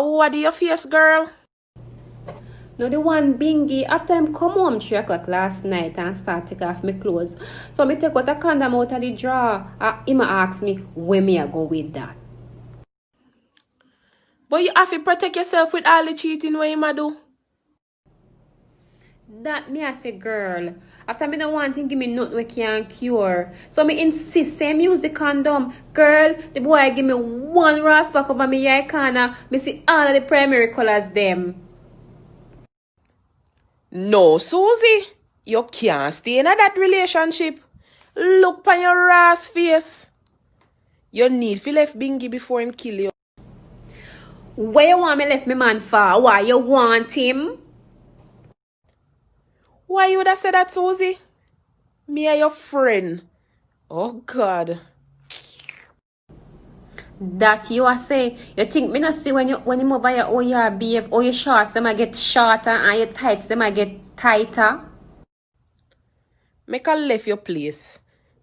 what do you face, girl? No, the one Bingy, after him come home 3 o'clock last night and start take off my clothes. So me take out a condom out of the drawer. Him ask me where me I go with that. But you have to protect yourself with all the cheating what you do. That me I say, girl. After me don't want him give me nothing we can cure. So me insist him use the condom. Girl, the boy give me one rasp over me eye corner. Me see all of the primary colors them. No, Susie. You can't stay in that relationship. Look on your ass face. You need to left Bingy before him kill you. Where you want me left me man for? Why you want him? Why you would have said that, Susie? Me and your friend. Oh, God. That you are say. You think me not see when him over here, oh you behave, oh your shorts them I get shorter and your tights them I get tighter. Make a left your place.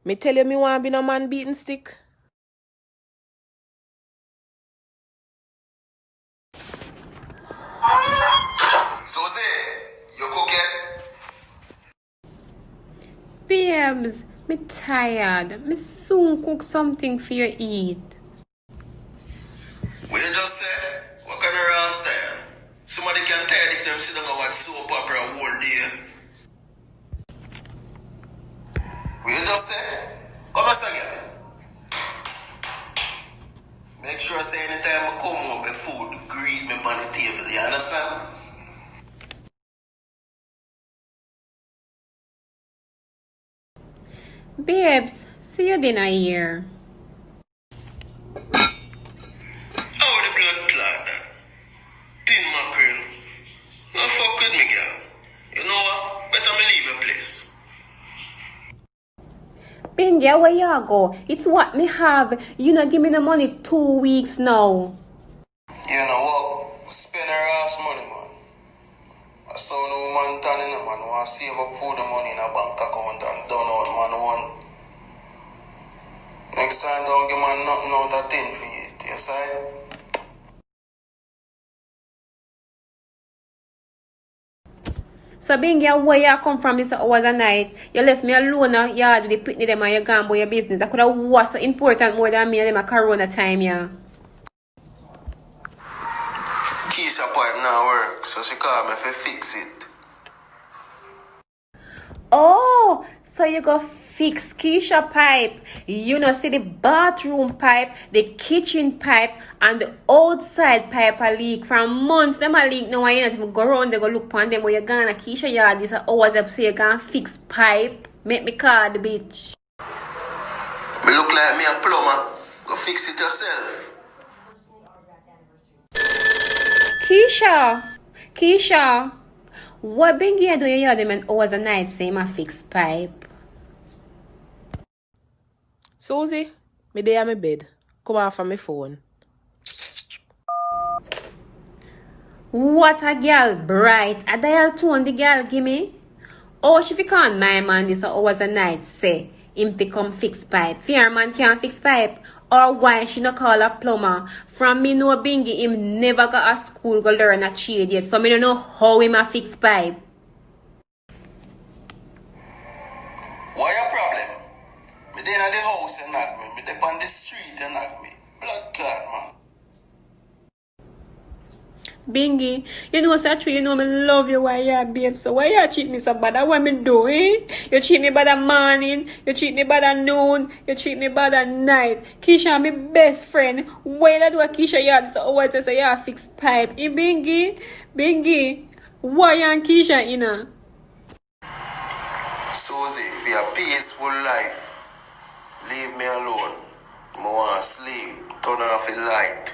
Me tell you me want be no man beating stick. Susie, you cooking? Babes, me tired. Me soon cook something for you eat. What you just said? What kind of raw style? Somebody can tell if them sit down and watch soap opera whole day. What you just said? Come again. Make sure say anytime I come home, my food greet me on the table. You understand? Babes, see your dinner here. How the blood clot that? Thin mackerel. No fuck with me, girl. You know what? Better me leave your place. Bingy, where you go? It's what me have. You not give me the money 2 weeks now. You know what? Spend her ass money, man. I saw no man turning a man want to save up for the money in a bank account and done out man one. Next time don't give man nothing out of 10 for it, you see? So Bingy, where you come from this hours a night? You left me alone now, yard with the pitney them and you gone about your business. That could have was so important more than me and them a corona time, yeah. Keisha pipe now work, so she called me to fix it. Oh, so you go fix Keisha pipe. You know, see the bathroom pipe, the kitchen pipe, and the outside pipe a leak from months. Them a leak now, and you not even go around, they go look on them where you gonna Keisha yard this hours up, so you gonna fix pipe. Make me call the bitch. Me look like me a plumber. Go fix it yourself. Keisha, what Bingy do you hear them and hours a night say my fix pipe? Susie, me dey on my bed. Come off on my phone. What a girl bright. A dial tone the girl give me. Oh, she fi can't my man this hours a night say him fi come fix pipe. Fear man can't fix pipe. Or why she no call a plumber. From me know Bingy him never got a school go learn a trade yet. So me don't know how him a fix pipe. What your problem? Me dey in the house and knock me. Me dey on the street and knock me. Blood clot, man. Bingy, you know such you know me love you why you babe. So why you treat me so bad? That what me do, eh? You treat me bad at morning, you treat me bad at noon, you treat me bad at night. Keisha my best friend. Why that what Keisha you had so what say you fix pipe? Eh, Bingy, why you and Keisha in a? Susie, for your peaceful life, leave me alone. I want to sleep. Turn off the light.